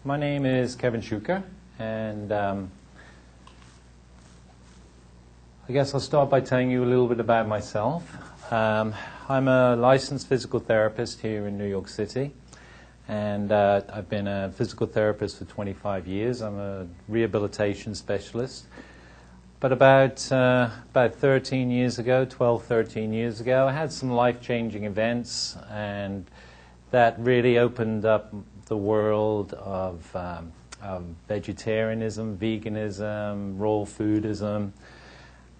My name is Kevin Shuker, and I guess I'll start by telling you a little bit about myself. I'm a licensed physical therapist here in New York City, and I've been a physical therapist for 25 years. I'm a rehabilitation specialist. But about 13 years ago, 12, 13 years ago, I had some life-changing events, and that really opened up the world of vegetarianism, veganism, raw foodism.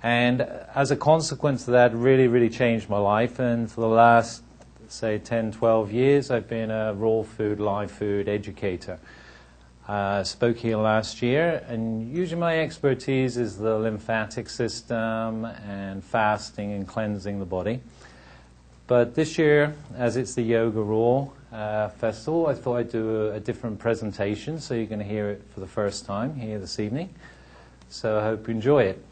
And as a consequence of that, really changed my life. And for the last, say, 10, 12 years, I've been a raw food, live food educator. Spoke here last year, and usually my expertise is the lymphatic system and fasting and cleansing the body. But this year, as it's the Yoga Raw Festival, I thought I'd do a different presentation, so you're going to hear it for the first time here this evening. So I hope you enjoy it.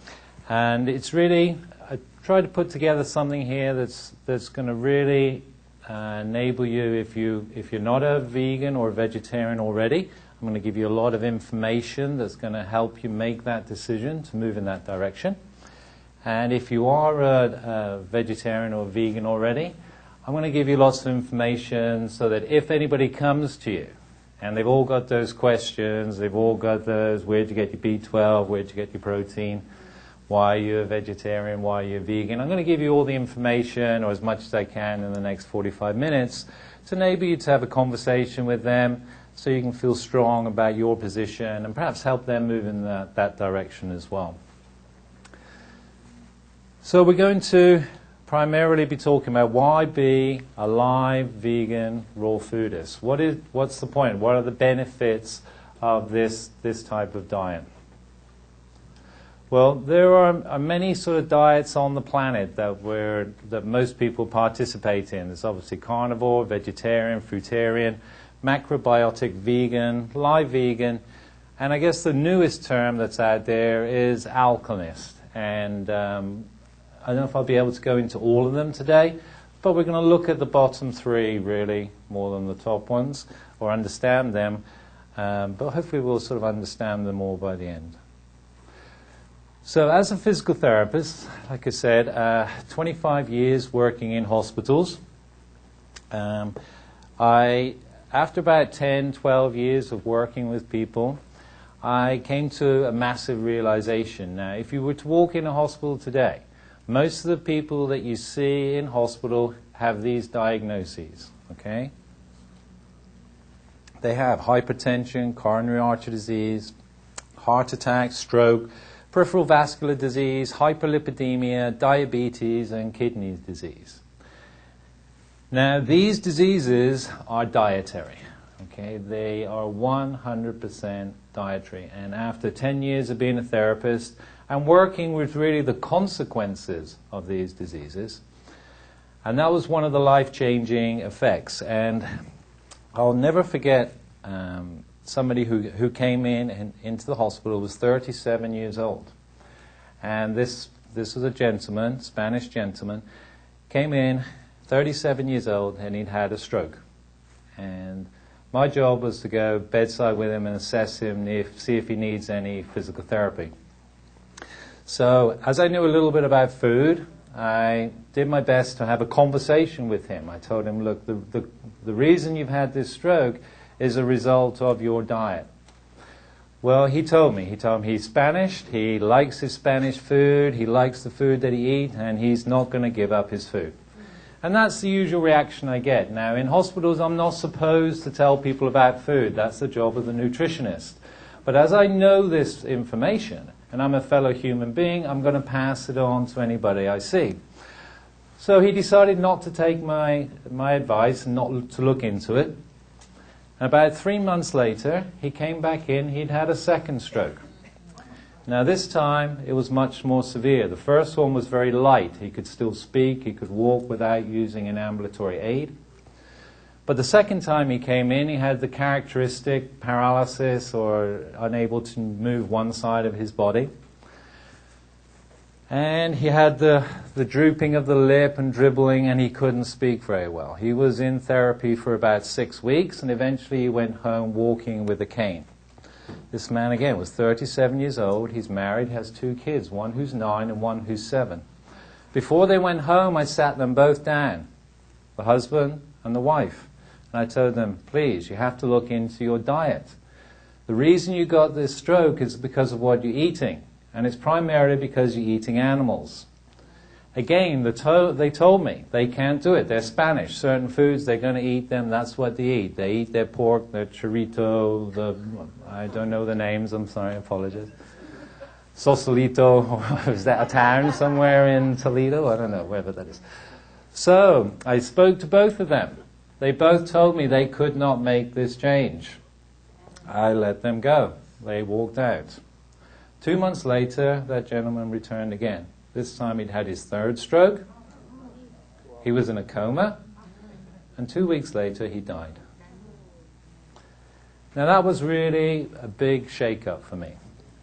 And it's really, I tried to put together something here that's going to really enable you, if you're not a vegan or a vegetarian already. I'm going to give you a lot of information that's going to help you make that decision to move in that direction. And if you are a vegetarian or vegan already, I'm going to give you lots of information so that if anybody comes to you, and they've all got those questions, they've all got those, where'd you get your B12, where'd you get your protein, why are you a vegetarian, why are you a vegan, I'm going to give you all the information, or as much as I can in the next 45 minutes, to enable you to have a conversation with them so you can feel strong about your position and perhaps help them move in that direction as well. So we're going to primarily be talking about why be a live vegan raw foodist. What's the point? What are the benefits of this type of diet? Well, there are many sort of diets on the planet that most people participate in. There's obviously carnivore, vegetarian, fruitarian, macrobiotic, vegan, live vegan, and I guess the newest term that's out there is alchemist. And I don't know if I'll be able to go into all of them today, but we're going to look at the bottom three really more than the top ones, or understand them, but hopefully we'll sort of understand them all by the end. So as a physical therapist, like I said, 25 years working in hospitals. After about 10, 12 years of working with people, I came to a massive realization. Now, if you were to walk in a hospital today, most of the people that you see in hospital have these diagnoses, okay? They have hypertension, coronary artery disease, heart attack, stroke, peripheral vascular disease, hyperlipidemia, diabetes, and kidney disease. Now, these diseases are dietary, okay? They are 100% dietary. And after 10 years of being a therapist and working with really the consequences of these diseases, and that was one of the life-changing effects. And I'll never forget somebody who came into the hospital, was 37 years old. And this was a gentleman, Spanish gentleman, came in, 37 years old, and he'd had a stroke. And my job was to go bedside with him and assess him, see if he needs any physical therapy. So as I knew a little bit about food, I did my best to have a conversation with him. I told him, look, the reason you've had this stroke is a result of your diet. Well, he told me he's Spanish, he likes his Spanish food, he likes the food that he eats, and he's not going to give up his food. And that's the usual reaction I get. Now, in hospitals, I'm not supposed to tell people about food. That's the job of the nutritionist. But as I know this information, and I'm a fellow human being, I'm going to pass it on to anybody I see. So he decided not to take my advice and not to look into it. About 3 months later, he came back in. He'd had a second stroke. Now this time, it was much more severe. The first one was very light. He could still speak. He could walk without using an ambulatory aid. But the second time he came in, he had the characteristic paralysis or unable to move one side of his body. And he had the drooping of the lip and dribbling, and he couldn't speak very well. He was in therapy for about 6 weeks, and eventually he went home walking with a cane. This man, again, was 37 years old. He's married, has 2 kids, one who's 9 and one who's 7. Before they went home, I sat them both down, the husband and the wife. And I told them, please, you have to look into your diet. The reason you got this stroke is because of what you're eating. And it's primarily because you're eating animals. Again, they told me they can't do it. They're Spanish. Certain foods, they're going to eat them. That's what they eat. They eat their pork, their chorito, I don't know the names. I'm sorry, I apologize. Sausalito, is that a town somewhere in Toledo? I don't know, wherever that is. So I spoke to both of them. They both told me they could not make this change. I let them go. They walked out. 2 months later, that gentleman returned again. This time he'd had his 3rd stroke. He was in a coma. And 2 weeks later, he died. Now that was really a big shake-up for me.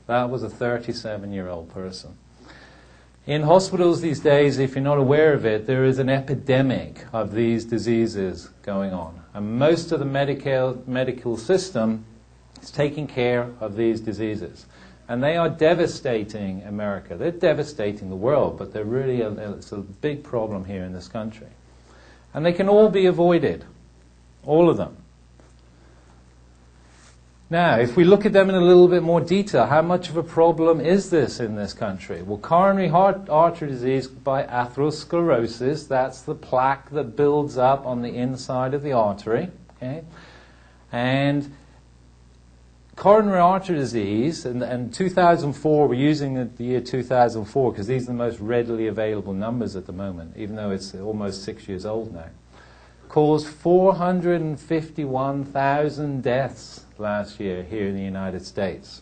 That was a 37-year-old person. In hospitals these days, if you're not aware of it, there is an epidemic of these diseases going on. And most of the medical system is taking care of these diseases. And they are devastating America. They're devastating the world, but they're really it's a big problem here in this country. And they can all be avoided. All of them. Now, if we look at them in a little bit more detail, how much of a problem is this in this country? Well, coronary artery disease by atherosclerosis, that's the plaque that builds up on the inside of the artery. Okay? And coronary artery disease, and 2004, we're using the year 2004 because these are the most readily available numbers at the moment, even though it's almost 6 years old now, caused 451,000 deaths last year here in the United States.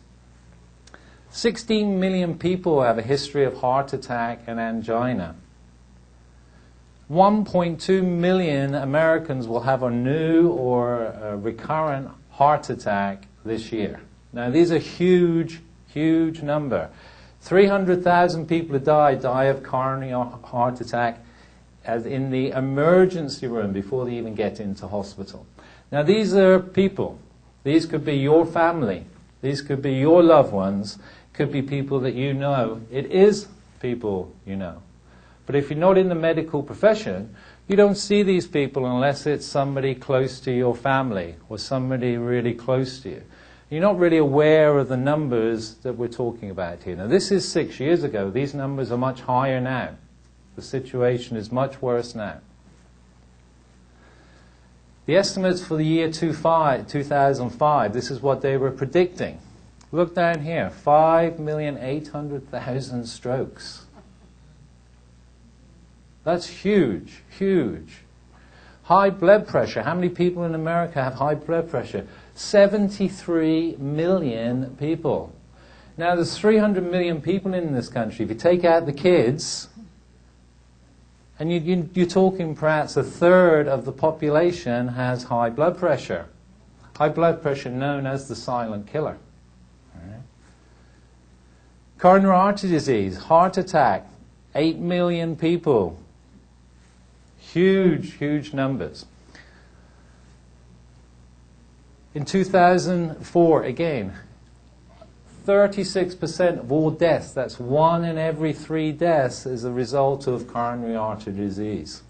16 million people have a history of heart attack and angina. 1.2 million Americans will have a new or a recurrent heart attack this year. Now these are huge, huge number. 300,000 people who die of coronary heart attack as in the emergency room before they even get into hospital. Now these are people. These could be your family. These could be your loved ones. Could be people that you know. It is people you know. But if you're not in the medical profession, you don't see these people unless it's somebody close to your family or somebody really close to you. You're not really aware of the numbers that we're talking about here. Now, this is 6 years ago. These numbers are much higher now. The situation is much worse now. The estimates for the year 2005, this is what they were predicting. Look down here, 5,800,000 strokes. That's huge, huge. High blood pressure. How many people in America have high blood pressure? 73 million people. Now, there's 300 million people in this country. If you take out the kids, and you're talking perhaps a third of the population has high blood pressure. High blood pressure known as the silent killer. Right. Coronary artery disease, heart attack, 8 million people. Huge, huge numbers. In 2004, again, 36% of all deaths, that's 1 in every 3 deaths, is a result of coronary artery disease.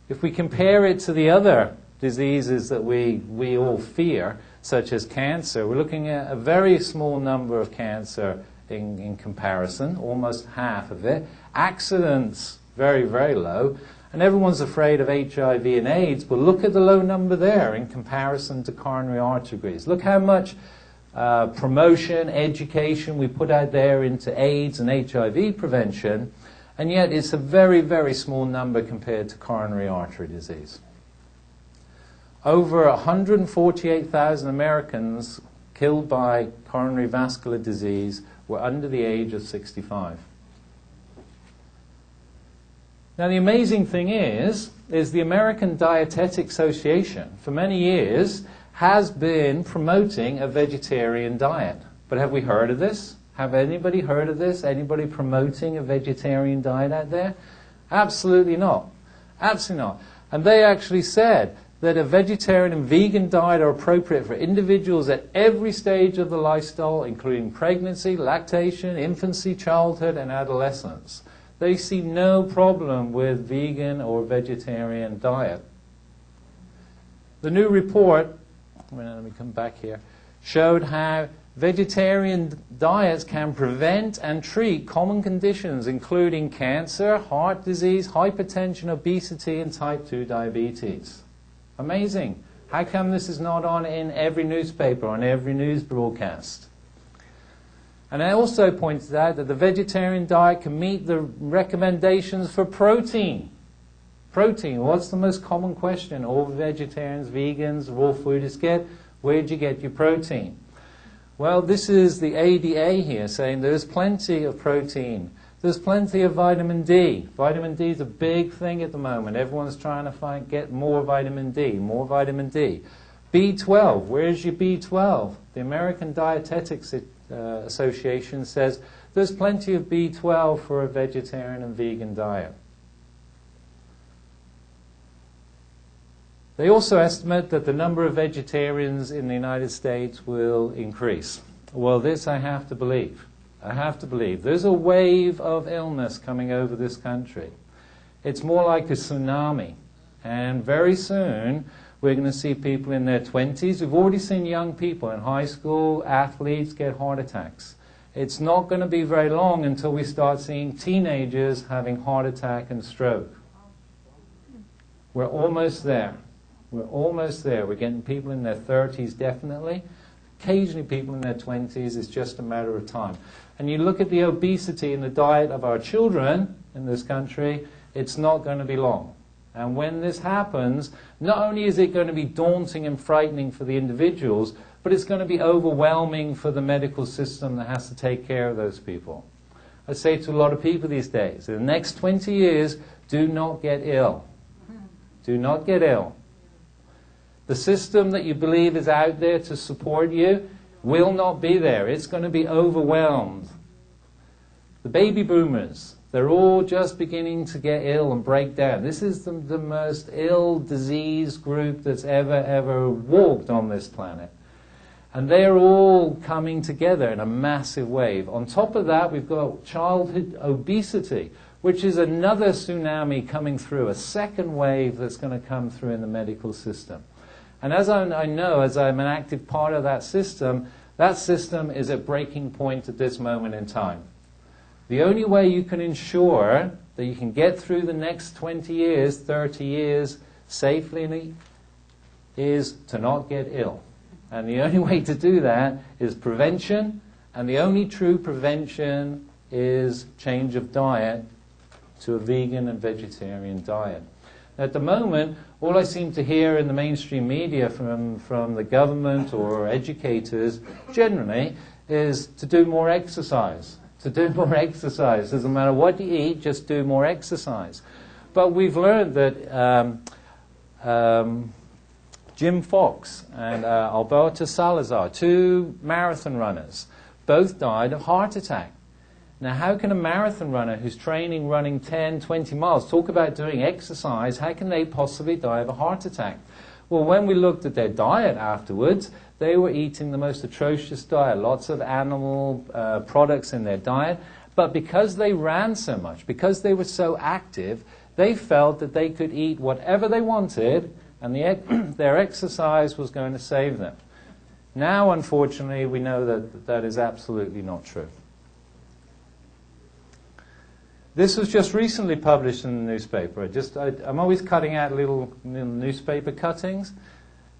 If we compare it to the other diseases that we all fear, such as cancer, we're looking at a very small number of cancer in comparison, almost half of it. Accidents, very, very low. And everyone's afraid of HIV and AIDS, but look at the low number there in comparison to coronary artery disease. Look how much promotion, education we put out there into AIDS and HIV prevention, and yet it's a very, very small number compared to coronary artery disease. Over 148,000 Americans killed by coronary vascular disease were under the age of 65. Now the amazing thing is the American Dietetic Association for many years has been promoting a vegetarian diet. But have we heard of this? Have anybody heard of this? Anybody promoting a vegetarian diet out there? Absolutely not. Absolutely not. And they actually said that a vegetarian and vegan diet are appropriate for individuals at every stage of the lifestyle, including pregnancy, lactation, infancy, childhood, and adolescence. They see no problem with vegan or vegetarian diet. The new report, let me come back here, showed how vegetarian diets can prevent and treat common conditions including cancer, heart disease, hypertension, obesity, and type 2 diabetes. Amazing. How come this is not on in every newspaper, on every news broadcast? And I also pointed out that the vegetarian diet can meet the recommendations for protein. Protein, what's the most common question all vegetarians, vegans, raw foodists get? Where do you get your protein? Well, this is the ADA here saying there's plenty of protein. There's plenty of vitamin D. Vitamin D is a big thing at the moment. Everyone's trying to get more vitamin D, more vitamin D. B12, where's your B12? The American Dietetics Association says there's plenty of B12 for a vegetarian and vegan diet. They also estimate that the number of vegetarians in the United States will increase. Well, this I have to believe. I have to believe. There's a wave of illness coming over this country. It's more like a tsunami. And very soon, we're going to see people in their 20s. We've already seen young people in high school, athletes, get heart attacks. It's not going to be very long until we start seeing teenagers having heart attack and stroke. We're almost there. We're almost there. We're getting people in their 30s, definitely. Occasionally people in their 20s. It's just a matter of time. And you look at the obesity in the diet of our children in this country, it's not going to be long. And when this happens, not only is it going to be daunting and frightening for the individuals, but it's going to be overwhelming for the medical system that has to take care of those people. I say to a lot of people these days, in the next 20 years, do not get ill. Do not get ill. The system that you believe is out there to support you will not be there. It's going to be overwhelmed. The baby boomers, they're all just beginning to get ill and break down. This is the most ill, diseased group that's ever walked on this planet. And they're all coming together in a massive wave. On top of that, we've got childhood obesity, which is another tsunami coming through, a second wave that's going to come through in the medical system. And as I know, as I'm an active part of that system is at breaking point at this moment in time. The only way you can ensure that you can get through the next 20 years, 30 years safely is to not get ill. And the only way to do that is prevention, and the only true prevention is change of diet to a vegan and vegetarian diet. At the moment, all I seem to hear in the mainstream media from the government or educators generally is to do more exercise. To do more exercise. Doesn't matter what you eat, just do more exercise. But we've learned that Jim Fox and Alberto Salazar, two marathon runners, both died of heart attack. Now, how can a marathon runner who's training running 10, 20 miles talk about doing exercise? How can they possibly die of a heart attack? Well, when we looked at their diet afterwards, they were eating the most atrocious diet, lots of animal products in their diet. But because they ran so much, because they were so active, they felt that they could eat whatever they wanted, and their exercise was going to save them. Now, unfortunately, we know that that is absolutely not true. This was just recently published in the newspaper. I'm always cutting out little newspaper cuttings.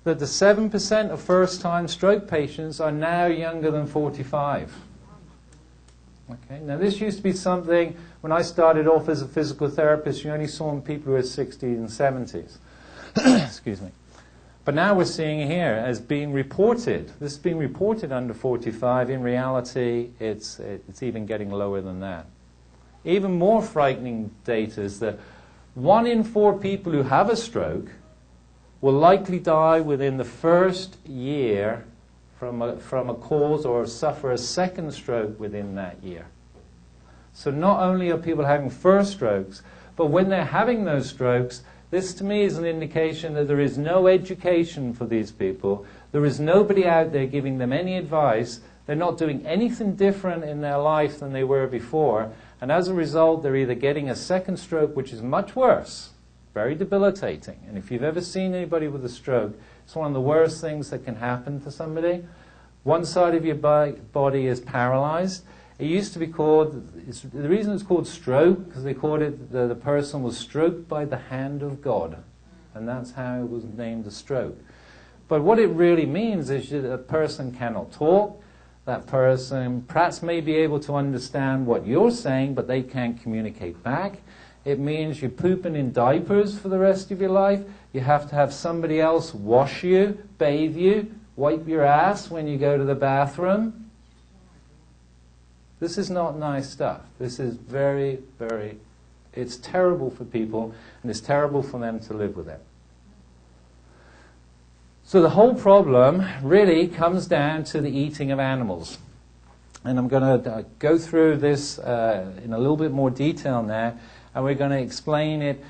That the 7% of first-time stroke patients are now younger than 45. Okay. Now, this used to be something, when I started off as a physical therapist, you only saw people who were 60s and 70s. Excuse me. But now we're seeing it here as being reported. This is being reported under 45. In reality, it's even getting lower than that. Even more frightening data is that 1 in 4 people who have a stroke will likely die within the first year from a cause or suffer a second stroke within that year. So not only are people having first strokes, but when they're having those strokes, this to me is an indication that there is no education for these people. There is nobody out there giving them any advice. They're not doing anything different in their life than they were before. And as a result, they're either getting a second stroke, which is much worse, very debilitating. And if you've ever seen anybody with a stroke, it's one of the worst things that can happen to somebody. One side of your body is paralyzed. It used to be called, the reason it's called stroke, because they called it, the person was stroked by the hand of God. And that's how it was named a stroke. But what it really means is that a person cannot talk. That person perhaps may be able to understand what you're saying, but they can't communicate back. It means you're pooping in diapers for the rest of your life. You have to have somebody else wash you, bathe you, wipe your ass when you go to the bathroom. This is not nice stuff. This is very, very, it's terrible for people, and it's terrible for them to live with it. So the whole problem really comes down to the eating of animals. And I'm going to go through this in a little bit more detail now, and we're going to explain it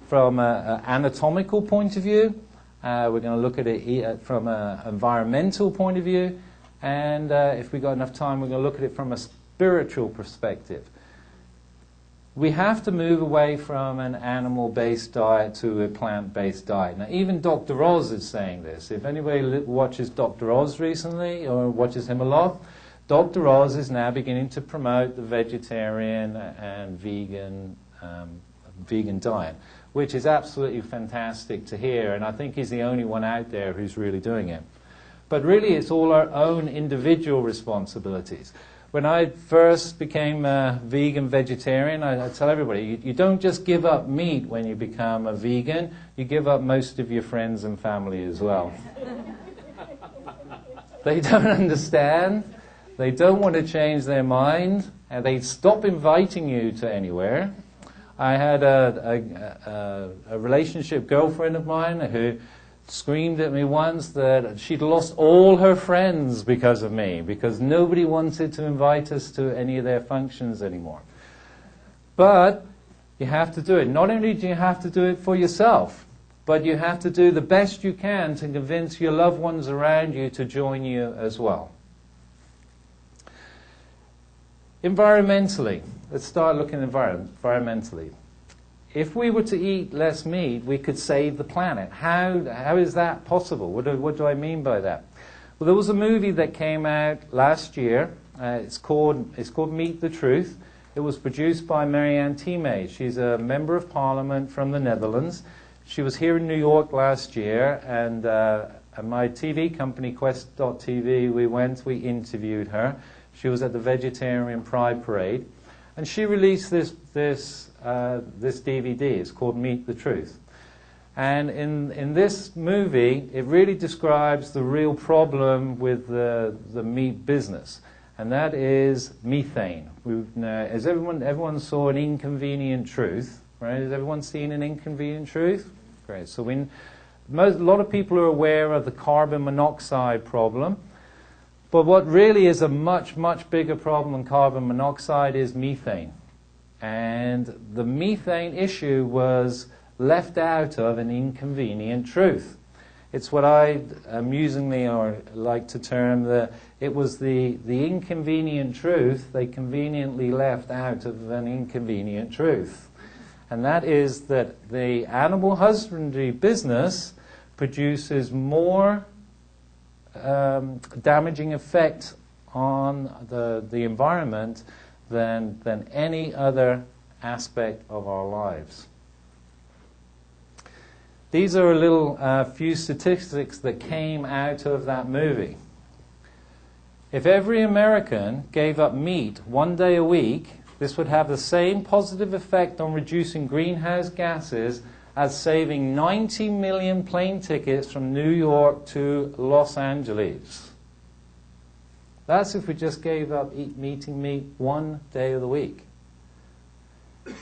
from an anatomical point of view. We're going to look at it from an environmental point of view, and if we've got enough time, we're going to look at it from a spiritual perspective. We have to move away from an animal-based diet to a plant-based diet. Now, even Dr. Oz is saying this. If anybody watches Dr. Oz recently or watches him a lot, Dr. Oz is now beginning to promote the vegetarian and vegan diet, which is absolutely fantastic to hear, and I think he's the only one out there who's really doing it. But really, it's all our own individual responsibilities. When I first became a vegan vegetarian, I tell everybody, you don't just give up meat when you become a vegan, you give up most of your friends and family as well. They don't understand, they don't want to change their mind, and they stop inviting you to anywhere. I had a relationship girlfriend of mine who screamed at me once that she'd lost all her friends because of me, because nobody wanted to invite us to any of their functions anymore. But you have to do it. Not only do you have to do it for yourself, but you have to do the best you can to convince your loved ones around you to join you as well. Environmentally, let's start looking environmentally. If we were to eat less meat, we could save the planet. How is that possible? What do I mean by that? Well, there was a movie that came out last year. It's called Meet the Truth. It was produced by Marianne Thieme. She's a member of Parliament from the Netherlands. She was here in New York last year, and my TV company, QUEST.TV, we interviewed her. She was at the Vegetarian Pride Parade, and she released this DVD. It's called Meet the Truth. And in this movie, it really describes the real problem with the meat business, and that is methane. Has everyone saw An Inconvenient Truth? Right? Has everyone seen An Inconvenient Truth? Great. So a lot of people are aware of the carbon monoxide problem. But what really is a much, much bigger problem than carbon monoxide is methane. And the methane issue was left out of An Inconvenient Truth. It's what I amusingly like to term it was the inconvenient truth they conveniently left out of An Inconvenient Truth. And that is that the animal husbandry business produces more damaging effect on the environment than any other aspect of our lives. These are a little few statistics that came out of that movie. If every American gave up meat 1 day a week, this would have the same positive effect on reducing greenhouse gases as saving 90 million plane tickets from New York to Los Angeles. That's if we just gave up eating meat 1 day of the week.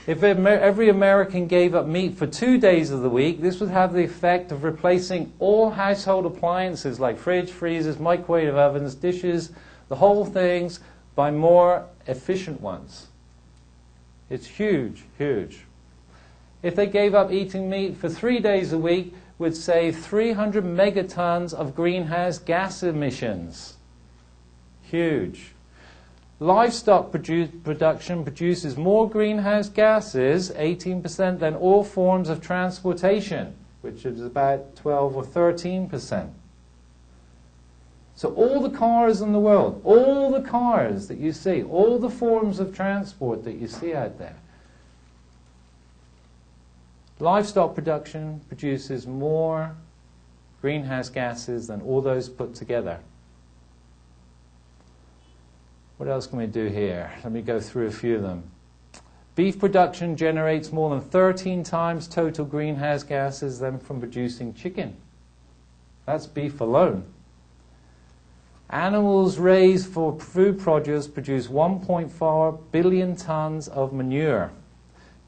If every American gave up meat for 2 days of the week, this would have the effect of replacing all household appliances like fridge, freezers, microwave ovens, dishes, the whole things, by more efficient ones. It's huge, huge. If they gave up eating meat for 3 days a week, would save 300 megatons of greenhouse gas emissions. Huge. Livestock production produces more greenhouse gases, 18%, than all forms of transportation, which is about 12 or 13%. So all the cars in the world, all the cars that you see, all the forms of transport that you see out there, livestock production produces more greenhouse gases than all those put together. What else can we do here? Let me go through a few of them. Beef production generates more than 13 times total greenhouse gases than from producing chicken. That's beef alone. Animals raised for food produce produce 1.4 billion tons of manure.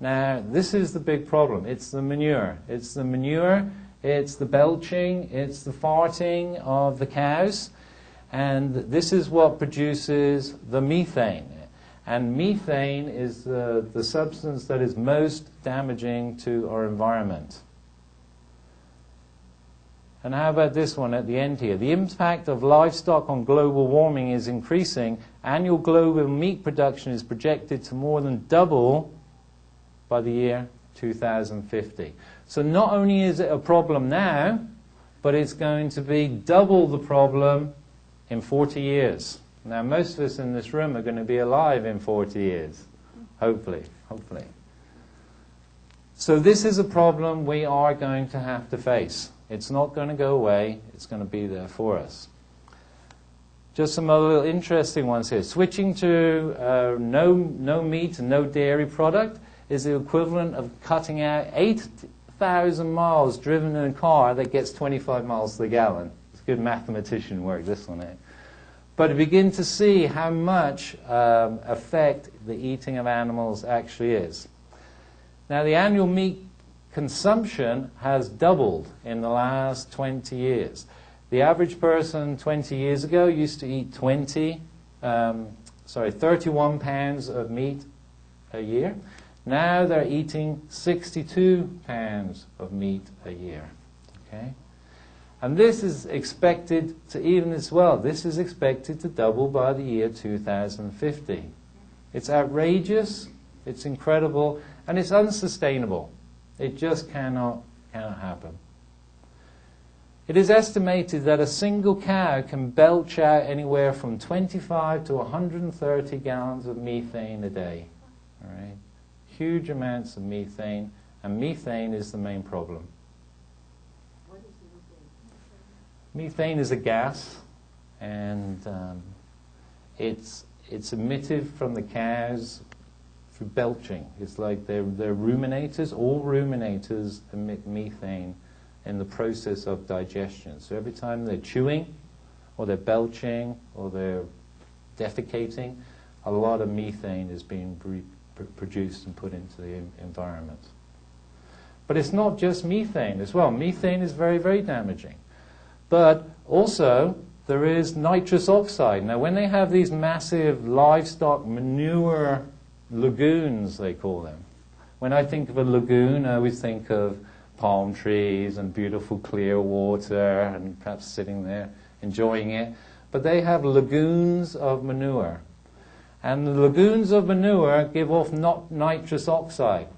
Now, this is the big problem. It's the manure. It's the manure, it's the belching, it's the farting of the cows. And this is what produces the methane. And methane is the substance that is most damaging to our environment. And how about this one at the end here? The impact of livestock on global warming is increasing. Annual global meat production is projected to more than double by the year 2050. So not only is it a problem now, but it's going to be double the problem in 40 years. Now, most of us in this room are going to be alive in 40 years, hopefully. So this is a problem we are going to have to face. It's not going to go away. It's going to be there for us. Just some other little interesting ones here. Switching to no meat and no dairy product is the equivalent of cutting out 8,000 miles driven in a car that gets 25 miles to the gallon. It's good mathematician work, this one. But begin to see how much effect the eating of animals actually is. Now, the annual meat consumption has doubled in the last 20 years. The average person 20 years ago used to eat 31 pounds of meat a year. Now they're eating 62 pounds of meat a year. Okay? And this is expected to even as well. This is expected to double by the year 2050. It's outrageous, it's incredible, and it's unsustainable. It just cannot happen. It is estimated that a single cow can belch out anywhere from 25 to 130 gallons of methane a day. All right? Huge amounts of methane, and methane is the main problem. What is methane? Methane is a gas, and it's emitted from the cows through belching. It's like they're ruminators. All ruminators emit methane in the process of digestion. So every time they're chewing, or they're belching, or they're defecating, a lot of methane is being produced and put into the environment. But it's not just methane as well. Methane is very, very damaging. But also, there is nitrous oxide. Now, when they have these massive livestock manure lagoons, they call them. When I think of a lagoon, I always think of palm trees and beautiful clear water and perhaps sitting there enjoying it. But they have lagoons of manure. And the lagoons of manure give off nitrous oxide.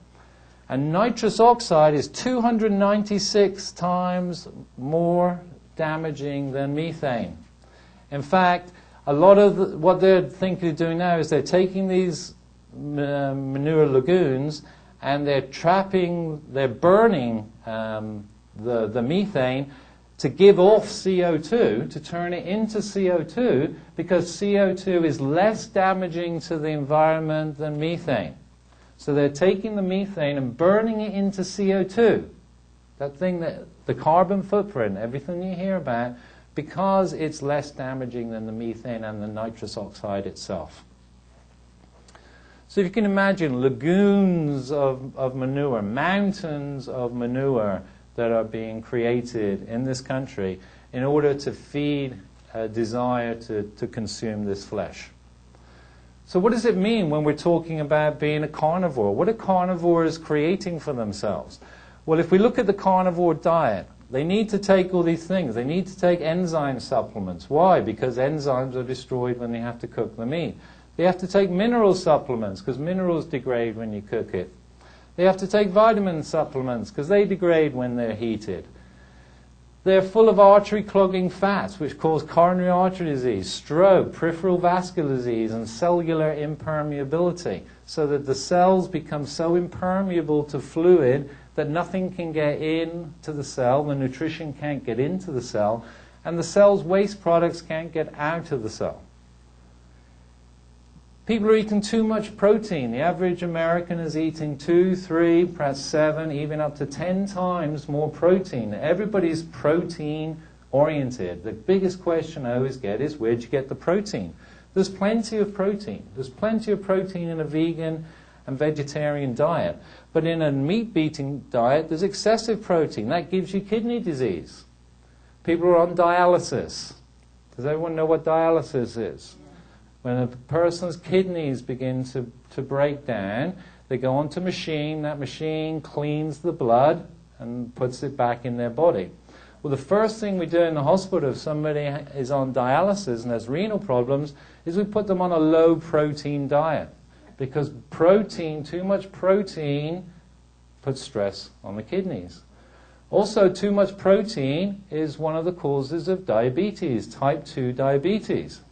And nitrous oxide is 296 times more damaging than methane. In fact, a lot of what they're thinking of doing now is they're taking these manure lagoons and they're burning the methane to give off CO2, to turn it into CO2, because CO2 is less damaging to the environment than methane. So they're taking the methane and burning it into CO2, that thing, that the carbon footprint, everything you hear about, because it's less damaging than the methane and the nitrous oxide itself. So if you can imagine lagoons of manure, mountains of manure that are being created in this country in order to feed a desire to consume this flesh. So what does it mean when we're talking about being a carnivore? What are carnivores creating for themselves? Well, if we look at the carnivore diet, they need to take all these things. They need to take enzyme supplements. Why? Because enzymes are destroyed when they have to cook the meat. They have to take mineral supplements because minerals degrade when you cook it. They have to take vitamin supplements because they degrade when they're heated. They're full of artery-clogging fats, which cause coronary artery disease, stroke, peripheral vascular disease, and cellular impermeability, so that the cells become so impermeable to fluid that nothing can get into the cell, the nutrition can't get into the cell, and the cell's waste products can't get out of the cell. People are eating too much protein. The average American is eating 2, 3, perhaps 7, even up to 10 times more protein. Everybody's protein oriented. The biggest question I always get is, where'd you get the protein? There's plenty of protein. There's plenty of protein in a vegan and vegetarian diet. But in a meat-eating diet, there's excessive protein. That gives you kidney disease. People are on dialysis. Does everyone know what dialysis is? When a person's kidneys begin to break down, they go onto a machine. That machine cleans the blood and puts it back in their body. Well, the first thing we do in the hospital if somebody is on dialysis and has renal problems is we put them on a low-protein diet. Because protein, too much protein, puts stress on the kidneys. Also, too much protein is one of the causes of diabetes, type 2 diabetes.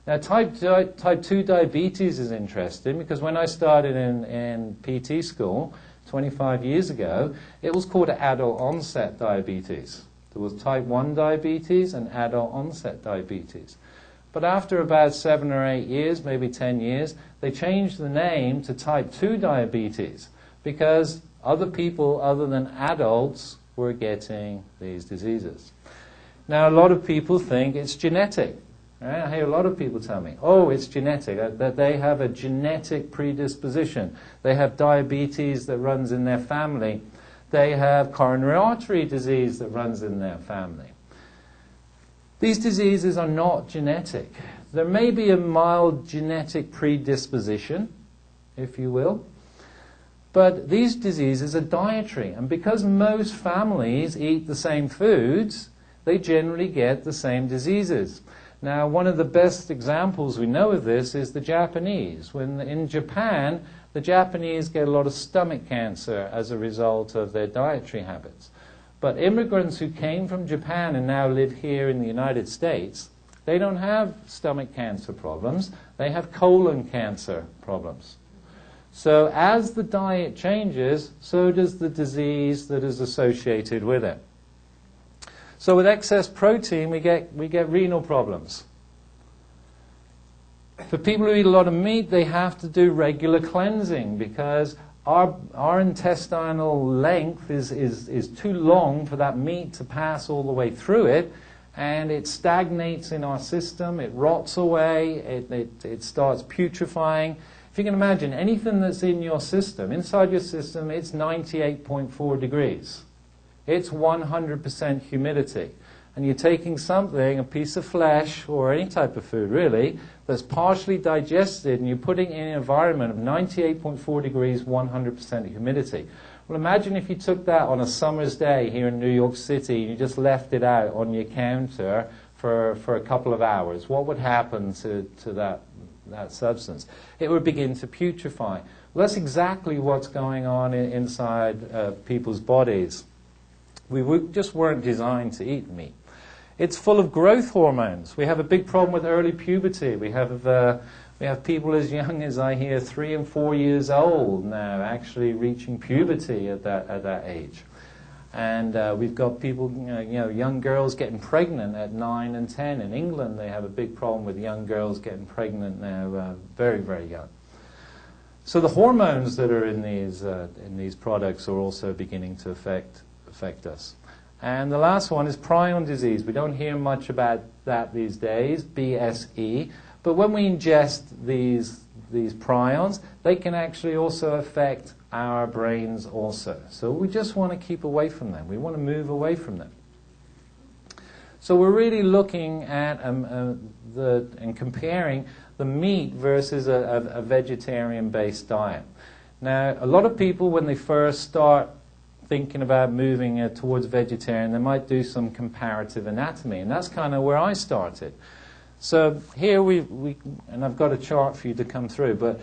Now, type 2 diabetes is interesting because when I started in PT school 25 years ago, it was called adult onset diabetes. There was type 1 diabetes and adult onset diabetes. But after about 7 or 8 years, maybe 10 years, they changed the name to type 2 diabetes because other people other than adults were getting these diseases. Now, a lot of people think it's genetic. Right? I hear a lot of people tell me, oh, it's genetic, that they have a genetic predisposition. They have diabetes that runs in their family. They have coronary artery disease that runs in their family. These diseases are not genetic. There may be a mild genetic predisposition, if you will, but these diseases are dietary. And because most families eat the same foods, they generally get the same diseases. Now, one of the best examples we know of this is the Japanese. When in Japan, the Japanese get a lot of stomach cancer as a result of their dietary habits. But immigrants who came from Japan and now live here in the United States, they don't have stomach cancer problems. They have colon cancer problems. So as the diet changes, so does the disease that is associated with it. So with excess protein, we get renal problems. For people who eat a lot of meat, they have to do regular cleansing because our intestinal length is too long for that meat to pass all the way through it, and it stagnates in our system, it rots away, it starts putrefying. If you can imagine, anything that's in your system, inside your system, it's 98.4 degrees. It's 100% humidity. And you're taking something, a piece of flesh, or any type of food really, that's partially digested, and you're putting it in an environment of 98.4 degrees, 100% humidity. Well, imagine if you took that on a summer's day here in New York City, and you just left it out on your counter for a couple of hours. What would happen to that substance? It would begin to putrefy. Well, that's exactly what's going on inside people's bodies. We just weren't designed to eat meat. It's full of growth hormones. We have a big problem with early puberty. We have people as young as, I hear, 3 and 4 years old now actually reaching puberty at that age. And we've got people, young girls getting pregnant at 9 and 10. In England, they have a big problem with young girls getting pregnant now very, very young. So the hormones that are in these products are also beginning to affect us. And the last one is prion disease. We don't hear much about that these days, BSE, But when we ingest these prions, they can actually also affect our brains also. So we just want to keep away from them. We want to move away from them. So we're really looking at and comparing the meat versus a vegetarian-based diet. Now, a lot of people, when they first start thinking about moving towards vegetarian, they might do some comparative anatomy, and that's kind of where I started. So here and I've got a chart for you to come through, but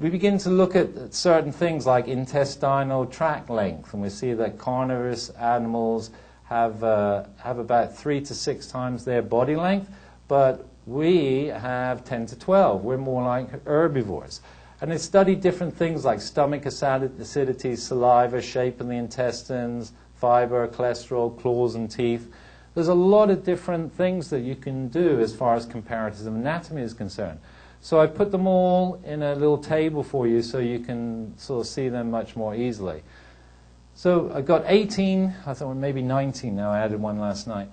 we begin to look at certain things like intestinal tract length, and we see that carnivorous animals have about 3 to 6 times their body length, but we have 10 to 12. We're more like herbivores. And they studied different things like stomach acidity, saliva, shape of the intestines, fiber, cholesterol, claws and teeth. There's a lot of different things that you can do as far as comparative anatomy is concerned. So I put them all in a little table for you so you can sort of see them much more easily. So I got 18, I thought maybe 19 now, I added one last night.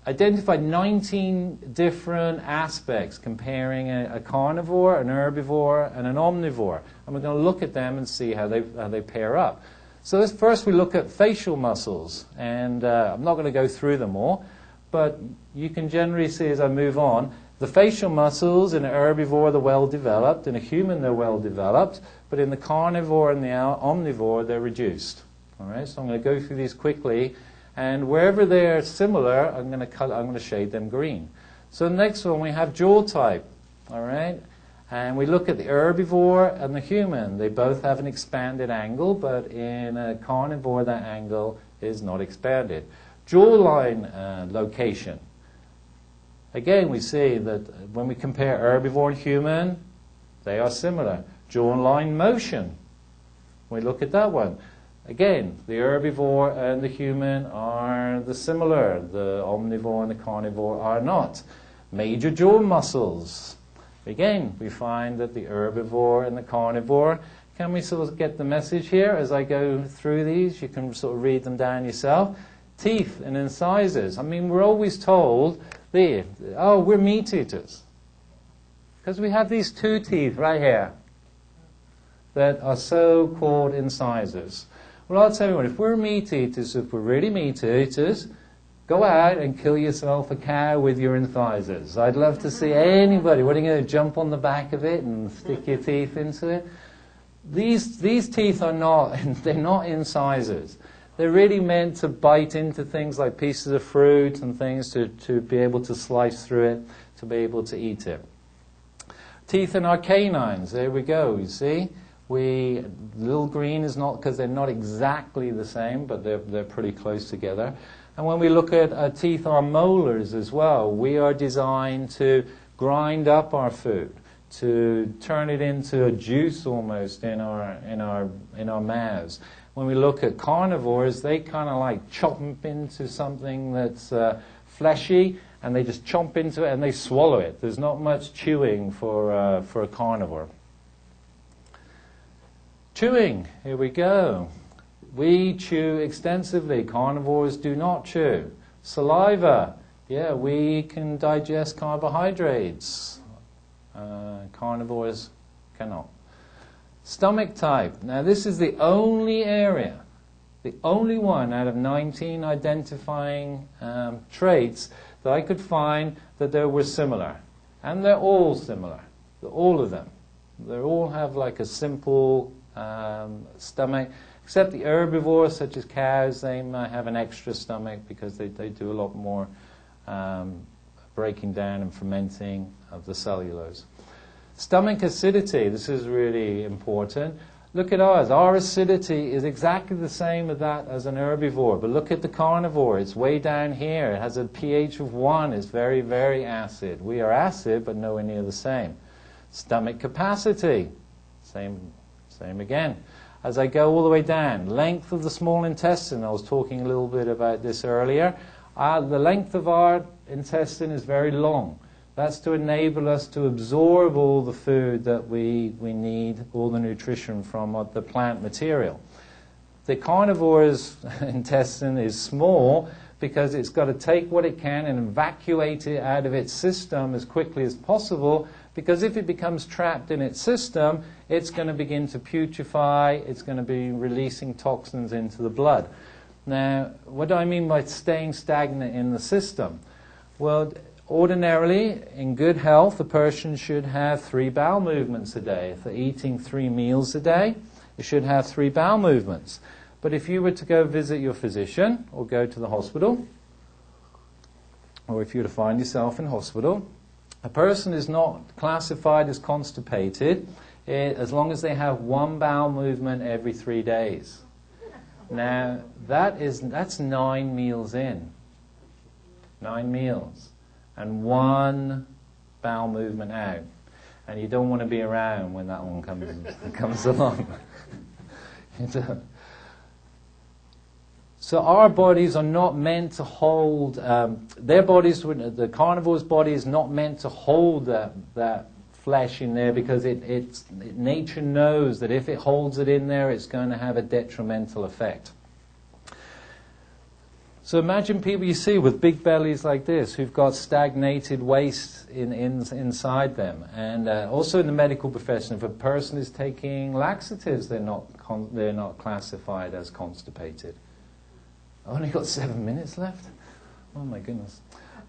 Identified 19 different aspects comparing a carnivore, an herbivore, and an omnivore. And we're going to look at them and see how they pair up. So first we look at facial muscles, and I'm not going to go through them all, but you can generally see as I move on, the facial muscles in an herbivore, they're well developed, in a human they're well developed, but in the carnivore and the omnivore they're reduced. All right, so I'm going to go through these quickly. And wherever they're similar, I'm going to shade them green. So the next one, we have jaw type, all right? And we look at the herbivore and the human. They both have an expanded angle, but in a carnivore, that angle is not expanded. Jawline location. Again, we see that when we compare herbivore and human, they are similar. Jawline motion. We look at that one. Again, the herbivore and the human are the similar. The omnivore and the carnivore are not. Major jaw muscles. Again, we find that the herbivore and the carnivore, can we sort of get the message here as I go through these? You can sort of read them down yourself. Teeth and incisors. I mean, we're always told, we're meat eaters. Because we have these 2 teeth right here that are so-called incisors. Well, I'll tell you what, if we're meat eaters, if we're really meat eaters, go out and kill yourself a cow with your incisors. I'd love to see anybody. What are you going to jump on the back of it and stick your teeth into it? These teeth are not, they're not incisors. They're really meant to bite into things like pieces of fruit and things to be able to slice through it, to be able to eat it. Teeth in our canines, there we go, you see? Little green is not, because they're not exactly the same, but they're pretty close together. And when we look at our teeth, our molars as well, we are designed to grind up our food, to turn it into a juice almost in our mouths. When we look at carnivores, they kind of like chop into something that's fleshy, and they just chomp into it and they swallow it. There's not much chewing for a carnivore. Chewing, here we go. We chew extensively. Carnivores do not chew. Saliva, yeah, we can digest carbohydrates. Carnivores cannot. Stomach type. Now this is the only area, the only one out of 19 identifying traits that I could find that they were similar. And they're all similar, all of them. They all have like a simple stomach, except the herbivores such as cows, they might have an extra stomach because they do a lot more breaking down and fermenting of the cellulose. Stomach acidity, this is really important. Look at ours. Our acidity is exactly the same as that as an herbivore, but look at the carnivore. It's way down here. It has a pH of 1. It's very, very acid. We are acid, but nowhere near the same. Stomach capacity, same again. As I go all the way down, length of the small intestine, I was talking a little bit about this earlier. The length of our intestine is very long. That's to enable us to absorb all the food that we need, all the nutrition from the plant material. The carnivore's intestine is small because it's got to take what it can and evacuate it out of its system as quickly as possible, because if it becomes trapped in its system, it's going to begin to putrefy, it's going to be releasing toxins into the blood. Now, what do I mean by staying stagnant in the system? Well, ordinarily, in good health, a person should have 3 bowel movements a day. If they're eating 3 meals a day, they should have 3 bowel movements. But if you were to go visit your physician or go to the hospital, or if you were to find yourself in hospital, a person is not classified as constipated as long as they have 1 bowel movement every 3 days. Now, that's 9 meals in. 9 meals. And 1 bowel movement out. And you don't want to be around when that one comes along. So our bodies are not meant to hold, the carnivore's body is not meant to hold that flesh in there, because nature knows that if it holds it in there, it's going to have a detrimental effect. So imagine people you see with big bellies like this, who've got stagnated waste inside them. And also in the medical profession, if a person is taking laxatives, they're not classified as constipated. I've only got 7 minutes left? Oh my goodness.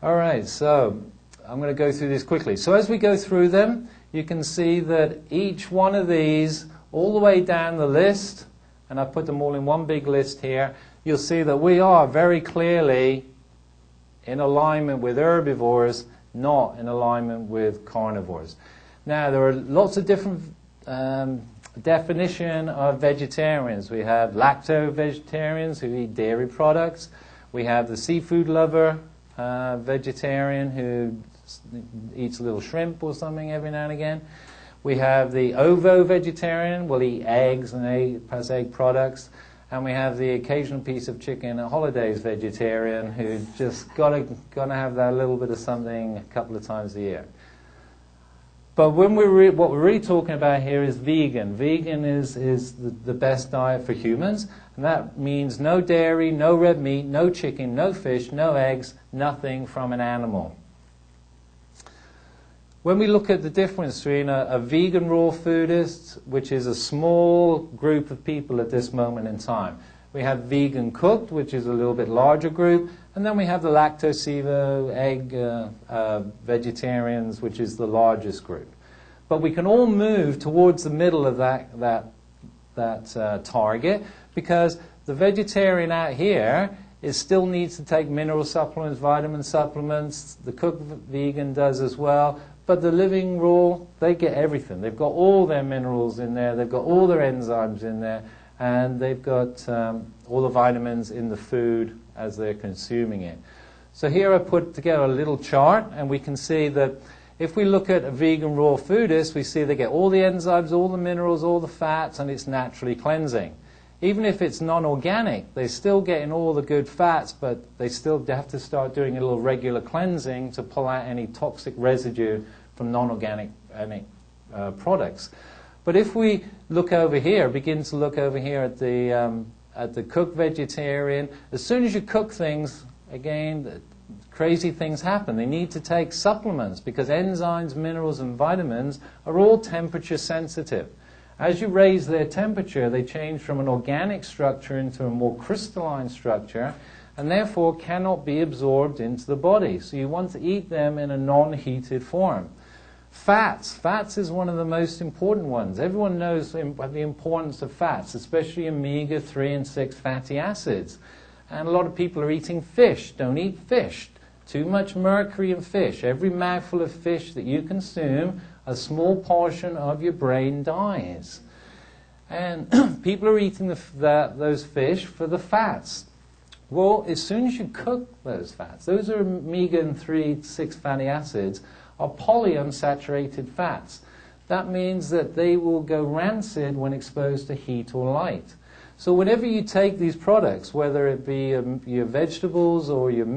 All right, so I'm going to go through this quickly. So as we go through them, you can see that each one of these, all the way down the list, and I've put them all in one big list here, you'll see that we are very clearly in alignment with herbivores, not in alignment with carnivores. Now, there are lots of different definition of vegetarians. We have lacto-vegetarians who eat dairy products. We have the seafood lover vegetarian who eats a little shrimp or something every now and again. We have the ovo-vegetarian, will eat eggs and egg products. And we have the occasional piece of chicken at holidays vegetarian who just gotta have that little bit of something a couple of times a year. But what we're really talking about here is vegan. Vegan is the best diet for humans, and that means no dairy, no red meat, no chicken, no fish, no eggs, nothing from an animal. When we look at the difference between a vegan raw foodist, which is a small group of people at this moment in time, we have vegan cooked, which is a little bit larger group, and then we have the lacto-sevo egg vegetarians, which is the largest group. But we can all move towards the middle of that target, because the vegetarian out here still needs to take mineral supplements, vitamin supplements. The cooked vegan does as well. But the living raw, they get everything. They've got all their minerals in there. They've got all their enzymes in there. And they've got all the vitamins in the food as they're consuming it. So here I put together a little chart, and we can see that if we look at a vegan raw foodist, we see they get all the enzymes, all the minerals, all the fats, and it's naturally cleansing. Even if it's non-organic, they're still getting all the good fats, but they still have to start doing a little regular cleansing to pull out any toxic residue from non-organic products. But if we look over here, begin to look over here at the cooked vegetarian, as soon as you cook things, again, crazy things happen. They need to take supplements because enzymes, minerals, and vitamins are all temperature sensitive. As you raise their temperature, they change from an organic structure into a more crystalline structure, and therefore cannot be absorbed into the body. So you want to eat them in a non-heated form. Fats. Fats is one of the most important ones. Everyone knows the importance of fats, especially omega-3 and 6 fatty acids. And a lot of people are eating fish. Don't eat fish. Too much mercury in fish. Every mouthful of fish that you consume, a small portion of your brain dies. And people are eating those fish for the fats. Well, as soon as you cook those fats, those are omega-3, 6 fatty acids, are polyunsaturated fats. That means that they will go rancid when exposed to heat or light. So whenever you take these products, whether it be your vegetables or your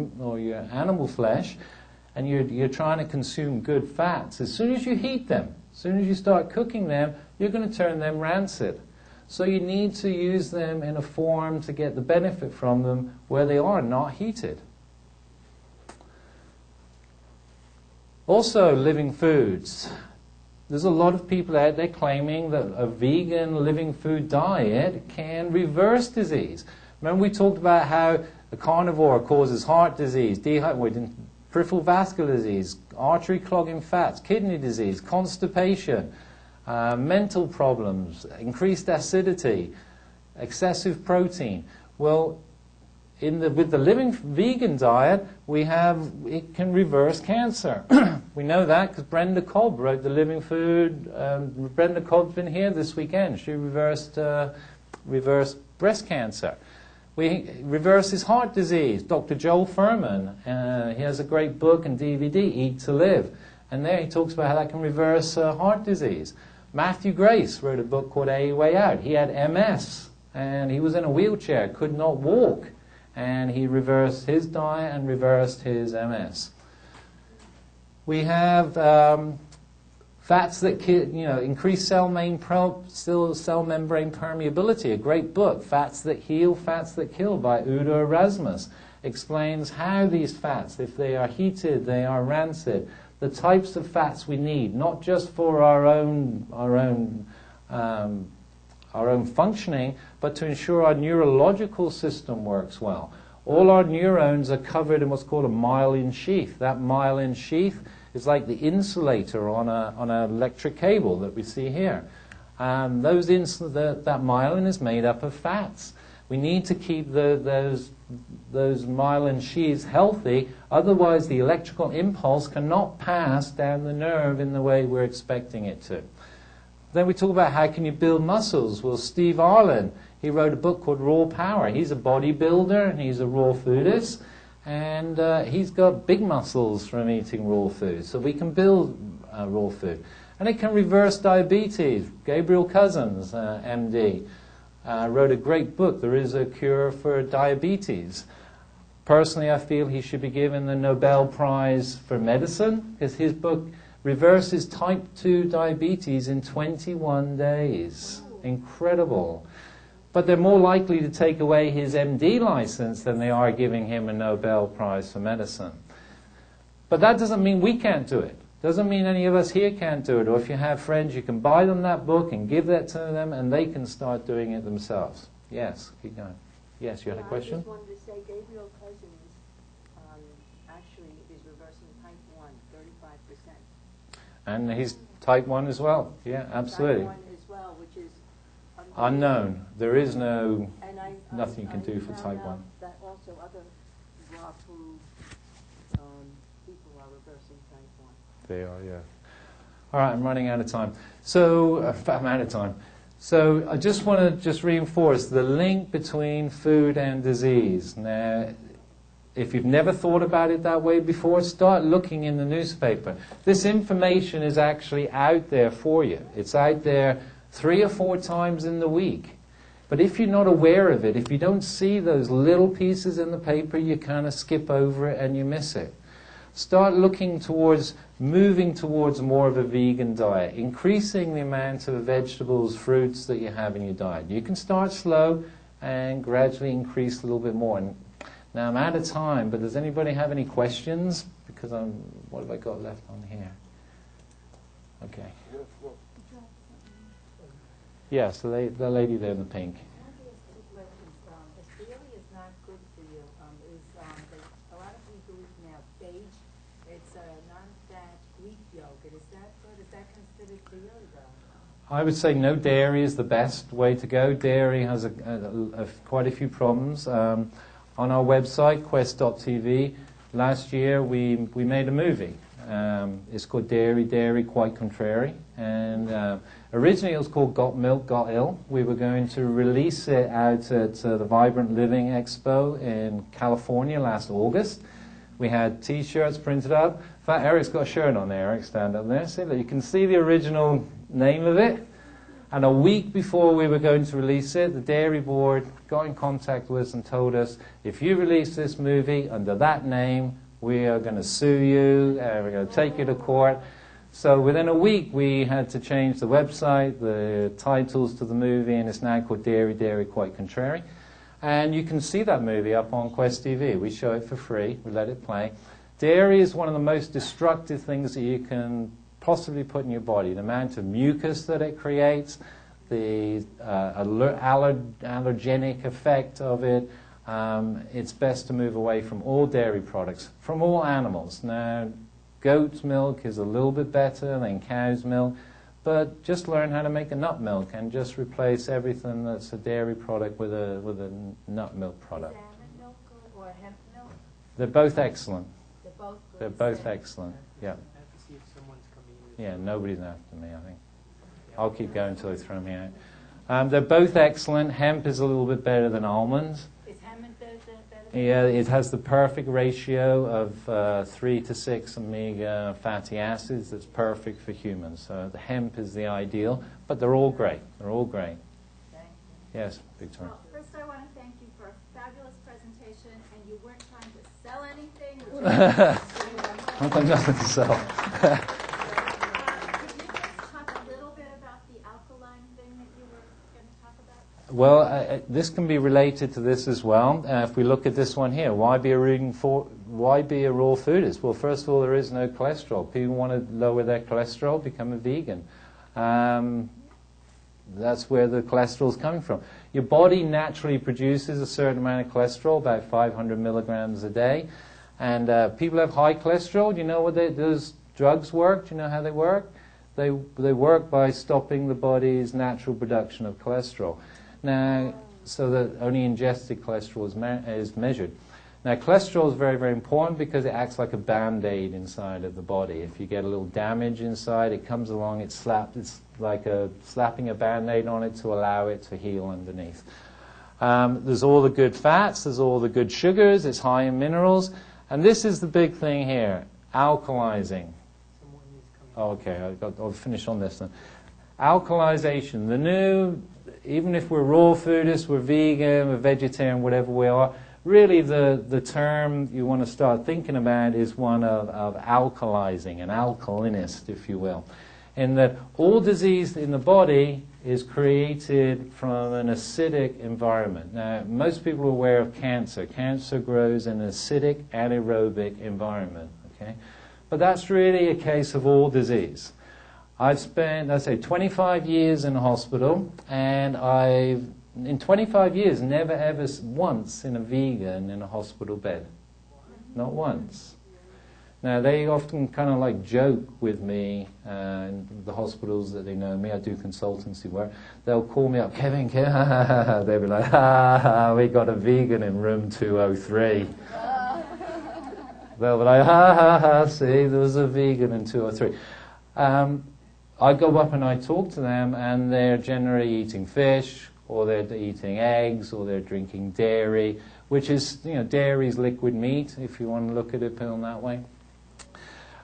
animal flesh, and you're trying to consume good fats, as soon as you heat them, as soon as you start cooking them, you're going to turn them rancid. So you need to use them in a form to get the benefit from them where they are not heated. Also, living foods. There's a lot of people out there claiming that a vegan living food diet can reverse disease. Remember we talked about how a carnivore causes heart disease, peripheral vascular disease, artery clogging fats, kidney disease, constipation, mental problems, increased acidity, excessive protein. Well, with the living vegan diet, it can reverse cancer. We know that because Brenda Cobb wrote The Living Food. Brenda Cobb's been here this weekend. She reversed breast cancer. Reverses heart disease. Dr. Joel Furman, he has a great book and DVD, Eat to Live. And there he talks about how that can reverse heart disease. Matthew Grace wrote a book called A Way Out. He had MS, and he was in a wheelchair, could not walk. And he reversed his diet and reversed his MS. We have fats that increase cell membrane permeability. A great book, Fats That Heal, Fats That Kill by Udo Erasmus, explains how these fats, if they are heated, they are rancid. The types of fats we need, not just for our own functioning, but to ensure our neurological system works well. All our neurons are covered in what's called a myelin sheath. That myelin sheath is like the insulator on an electric cable that we see here. That myelin is made up of fats. We need to keep those myelin sheaths healthy, otherwise the electrical impulse cannot pass down the nerve in the way we're expecting it to. Then we talk about how can you build muscles. Well, Steve Arlen, he wrote a book called Raw Power. He's a bodybuilder and he's a raw foodist, and he's got big muscles from eating raw food. So we can build raw food. And it can reverse diabetes. Gabriel Cousins, MD, wrote a great book, There Is a Cure for Diabetes. Personally, I feel he should be given the Nobel Prize for Medicine, because his book reverses type 2 diabetes in 21 days. Incredible. But they're more likely to take away his MD license than they are giving him a Nobel Prize for Medicine. But that doesn't mean we can't do it. Doesn't mean any of us here can't do it. Or if you have friends, you can buy them that book and give that to them, and they can start doing it themselves. Yes, keep going. Yes, you had a question? I just wanted to say Gabriel Cousins actually is reversing type 1, 35%. And he's type 1 as well. Yeah, absolutely. Type 1 as well, which is unknown. There is nothing you can do for type 1. That also other raw food people are reversing type 1. They are, yeah. All right, I'm running out of time. So, I'm out of time. So, I just want to reinforce the link between food and disease. Now, if you've never thought about it that way before, start looking in the newspaper. This information is actually out there for you. It's out there 3 or 4 times in the week. But if you're not aware of it, if you don't see those little pieces in the paper, you kind of skip over it and you miss it. Start looking moving towards more of a vegan diet, increasing the amount of vegetables, fruits that you have in your diet. You can start slow and gradually increase a little bit more. And now I'm out of time, but does anybody have any questions? Because what have I got left on here? Okay. Yes, the lady there in the pink. If dairy is not good for you, a lot of people eat now beige. It's a non-fat Greek yogurt. Is that good? Is that considered dairy though? I would say no dairy is the best way to go. Dairy has quite a few problems. On our website, QUEST.TV, last year we made a movie. It's called Dairy, Quite Contrary. And originally it was called Got Milk, Got Ill. We were going to release it out at the Vibrant Living Expo in California last August. We had T-shirts printed up. In fact, Eric's got a shirt on there. Eric, stand up there. See, you can see the original name of it. And a week before we were going to release it, the Dairy Board got in contact with us and told us, if you release this movie under that name, we are going to sue you, we're going to take you to court. So within a week, we had to change the website, the titles to the movie, and it's now called Dairy, Quite Contrary. And you can see that movie up on QUEST.TV. We show it for free. We let it play. Dairy is one of the most destructive things that you can possibly put in your body. The amount of mucus that it creates, the allergenic effect of it. It's best to move away from all dairy products, from all animals. Now, goat's milk is a little bit better than cow's milk, but just learn how to make a nut milk and just replace everything that's a dairy product with a nut milk product. Salmon milk or hemp milk? They're both excellent. They're both good. They're both excellent. Yeah. I have to see if someone's coming in. Yeah, nobody's after me, I think. I'll keep going until they throw me out. They're both excellent. Hemp is a little bit better than almonds. Is hemp better? Yeah, it has the perfect ratio of 3 to 6 omega fatty acids that's perfect for humans. So the hemp is the ideal, but they're all great. They're all great. Thank you. Yes, Victoria. Well, first I want to thank you for a fabulous presentation, and you weren't trying to sell anything. I've got nothing to sell. Could you just talk a little bit about the alkaline thing that you were going to talk about? Well, this can be related to this as well. If we look at this one here, why be a raw foodist? Well, first of all, there is no cholesterol. People want to lower their cholesterol, become a vegan. That's where the cholesterol is coming from. Your body naturally produces a certain amount of cholesterol, about 500 milligrams a day. And people have high cholesterol. Do you know what those drugs work? Do you know how they work? They work by stopping the body's natural production of cholesterol. Now, so that only ingested cholesterol is measured. Now, cholesterol is very, very important because it acts like a Band-Aid inside of the body. If you get a little damage inside, it comes along, it's like slapping a Band-Aid on it to allow it to heal underneath. There's all the good fats, there's all the good sugars, it's high in minerals. And this is the big thing here, alkalizing. Oh, okay, I'll finish on this then. Alkalization, even if we're raw foodists, we're vegan, we're vegetarian, whatever we are, really the term you want to start thinking about is one of alkalizing, an alkalinist, if you will. In that all disease in the body is created from an acidic environment. Now, most people are aware of cancer. Cancer grows in an acidic, anaerobic environment. Okay? But that's really a case of all disease. I've spent, 25 years in a hospital, and I've, in 25 years, never ever once seen a vegan in a hospital bed. Not once. Now, they often kind of like joke with me in the hospitals that they know me. I do consultancy work. They'll call me up, Kevin, they'll be like, we got a vegan in room 203. They'll be like, see, there was a vegan in 203. I go up and I talk to them, and they're generally eating fish, or they're eating eggs, or they're drinking dairy, which is, dairy is liquid meat, if you want to look at it in that way.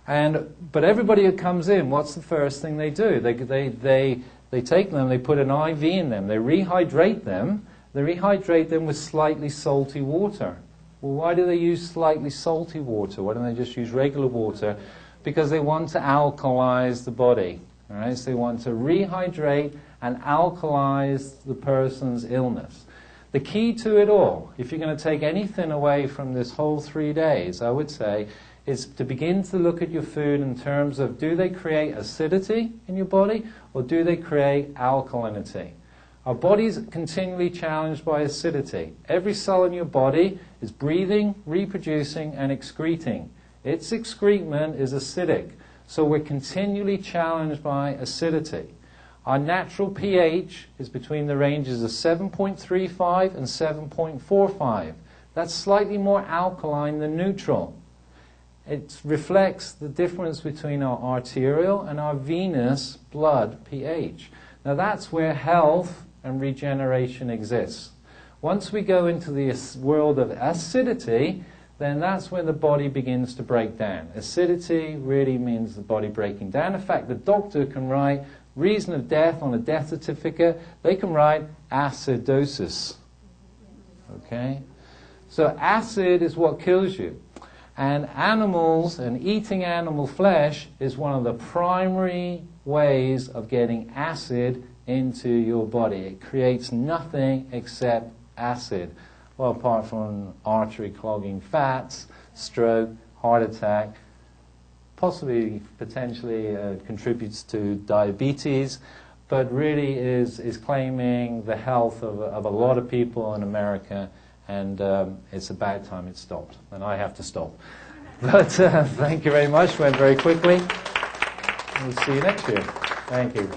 But everybody who comes in, what's the first thing they do? They take them, they put an IV in them, they rehydrate them with slightly salty water. Well, why do they use slightly salty water? Why don't they just use regular water? Because they want to alkalize the body. All right? So they want to rehydrate and alkalize the person's illness. The key to it all, if you're going to take anything away from this whole 3 days, I would say, is to begin to look at your food in terms of, do they create acidity in your body, or do they create alkalinity? Our body's continually challenged by acidity. Every cell in your body is breathing, reproducing, and excreting. Its excrement is acidic. So we're continually challenged by acidity. Our natural pH is between the ranges of 7.35 and 7.45. That's slightly more alkaline than neutral. It reflects the difference between our arterial and our venous blood pH. Now that's where health and regeneration exists. Once we go into the world of acidity, then that's where the body begins to break down. Acidity really means the body breaking down. In fact, the doctor can write reason of death on a death certificate. They can write acidosis. Okay? So acid is what kills you. And animals and eating animal flesh is one of the primary ways of getting acid into your body. It creates nothing except acid. Well, apart from artery clogging fats, stroke, heart attack, possibly potentially contributes to diabetes, but really is claiming the health of a lot of people in America, and it's about time it stopped, and I have to stop. But thank you very much. Went very quickly. We'll see you next year. Thank you.